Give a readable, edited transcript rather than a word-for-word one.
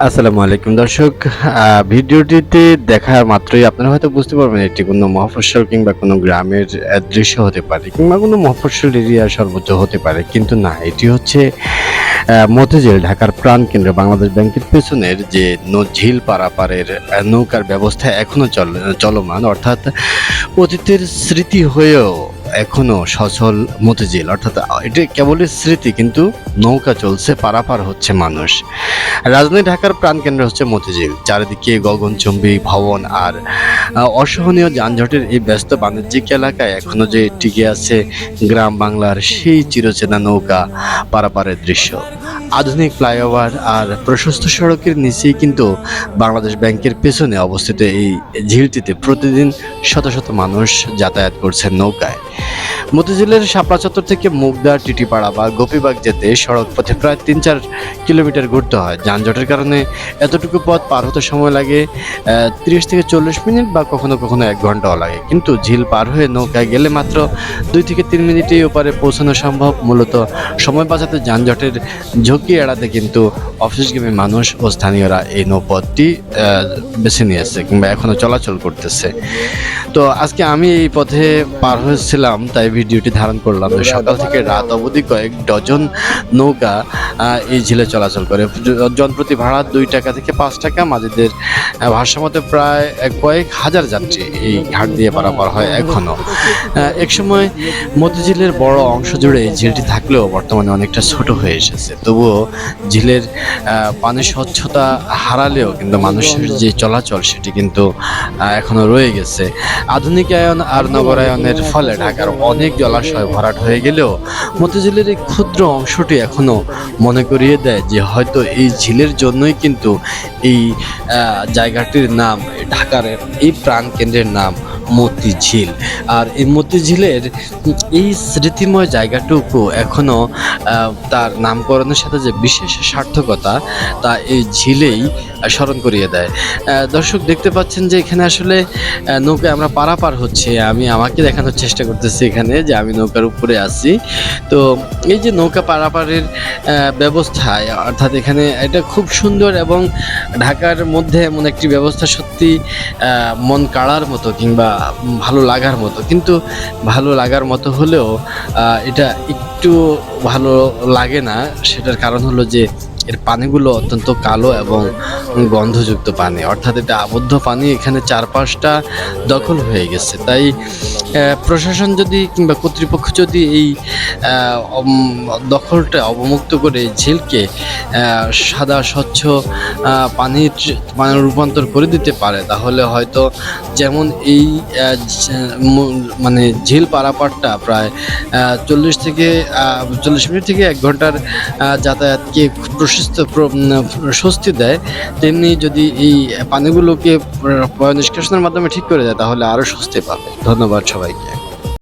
আসসালামু আলাইকুম দর্শক। ভিডিওটিতে দেখা মাত্রই আপনারা হয়তো বুঝতে পারবেন এটি কোনো মফস্বল কিংবা কোনো গ্রামের দৃশ্য হতে পারে কিংবা কোনো মফস্বল এরিয়া সর্বোচ্চ হতে পারে, কিন্তু না, এটি হচ্ছে মতিঝিল, ঢাকার প্রাণকেন্দ্র বাংলাদেশ ব্যাংকের পেছনের যে ঝিল পারাপারের নৌকার ব্যবস্থা এখনো চলমান, অর্থাৎ অতীতের স্মৃতি হয়েও এখনো সচল মতিঝিল, অর্থাৎ এটি কেবলই স্মৃতি, কিন্তু নৌকা চলছে, পারাপার হচ্ছে মানুষ। রাজধানী ঢাকার প্রাণকেন্দ্র হচ্ছে মতিঝিল। চারিদিকে গগনচুম্বী ভবন আর অসহনীয় যানজটের এই ব্যস্ত বাণিজ্যিক এলাকায় এখনো যে টিকে আছে গ্রাম বাংলার সেই চিরচেনা নৌকা পারাপারের দৃশ্য। আধুনিক ফ্লাইওভার আর প্রশস্ত সড়কের নিচেই কিন্তু বাংলাদেশ ব্যাংকের পেছনে অবস্থিত এই ঝিলটিতে প্রতিদিন শত শত মানুষ যাতায়াত করছেন নৌকায়। মতিঝিলের শাপলা চত্বর থেকে মুগদা, টিটিপাড়া বা গোপীবাগ যেতে সড়ক পথে প্রায় ৩-৪ কিলোমিটার ঘুরতে হয়। যানজটের কারণে এতটুকু পথ পার হতে সময় লাগে ৩০ থেকে ৪০ মিনিট বা কখনো কখনো ১ ঘন্টাও লাগে, কিন্তু ঝিল পার হয়ে নৌকায় গেলে মাত্র ২ থেকে ৩ মিনিটেই ওপারে পৌঁছানো সম্ভব। মূলত সময় বাঁচাতে, যানজটের ঝুঁকি এড়াতে কিন্তু অফিসগামী মানুষ ও স্থানীয়রা এই নৌপথটি বেছে নিয়েছে কিংবা এখনো চলাচল করতেছে। তো আজকে আমি এই পথে পার হয়েছিলাম, তাই ভিডিওটি ধারণ করলাম যে সকাল থেকে রাত অবধি কয়েক ডজন নৌকা এই ঝিলে চলাচল করে। জনপ্রতি ভাড়া ২ টাকা থেকে ৫ টাকা। মাঝিদের ভারসাম্যতে প্রায় কয়েক হাজার যাত্রী এই ঘাট দিয়ে পারাপার হয় এখনো। একসময় মতিঝিলের বড় অংশ জুড়ে এই ঝিলটি থাকলেও বর্তমানে অনেকটা ছোট হয়ে এসেছে। তবুও ঝিলের পানির স্বচ্ছতা হারালেও কিন্তু মানুষের যে চলাচল সেটি কিন্তু এখনো রয়ে গেছে। আধুনিকায়ন আর নগরায়নের ফলে ঢাকার অনেক জলাশয় ভরাট হয়ে গেলেও মতিঝিলের এই ক্ষুদ্র অংশটি এখনো মনে করিয়ে দেয় যে হয়তো এই ঝিলের জন্যই কিন্তু এই জায়গাটির নাম, ঢাকার এই প্রাণকেন্দ্রের নাম মতিঝিল। আর এই মতিঝিলের এই স্মৃতিময় জায়গাটুকু এখনো তার নামকরণের সাথে যে বিশেষ সার্থকতা, তা এই ঝিলেই স্মরণ করিয়ে দেয়। দর্শক দেখতে পাচ্ছেন যে এখানে আসলে নৌকায় আমরা পারাপার হচ্ছে। আমি আমাকে দেখানোর চেষ্টা করতেছি এখানে যে আমি নৌকার উপরে আছি। তো এই যে নৌকা পারাপারের ব্যবস্থায়, অর্থাৎ এখানে এটা খুব সুন্দর, এবং ঢাকার মধ্যে এমন একটি ব্যবস্থা সত্যি মন কাড়ার মতো কিংবা ভালো লাগার মতো। কিন্তু ভালো লাগার মতো হলেও এটা একটু ভালো লাগে না। সেটার কারণ হলো যে এর পানিগুলো অত্যন্ত কালো এবং গন্ধযুক্ত পানি, অর্থাৎ এটা আবদ্ধ পানি, এখানে চারপাশটা দখল হয়ে গেছে। তাই প্রশাসন যদি কিংবা কর্তৃপক্ষ যদি এই দখলটা অবমুক্ত করে ঝিলকে সাদা স্বচ্ছ পানির রূপান্তর করে দিতে পারে, তাহলে হয়তো যেমন এই মানে ঝিল পারাপারটা প্রায় ৪০ মিনিট থেকে ১ ঘন্টার যাতায়াতকে স্বস্তি দেয়, তেমনি যদি এই পানিগুলোকে নিষ্কাশনের মাধ্যমে ঠিক করে দেয় তাহলে আরও স্বস্তি পাবে। ধন্যবাদ সবাইকে।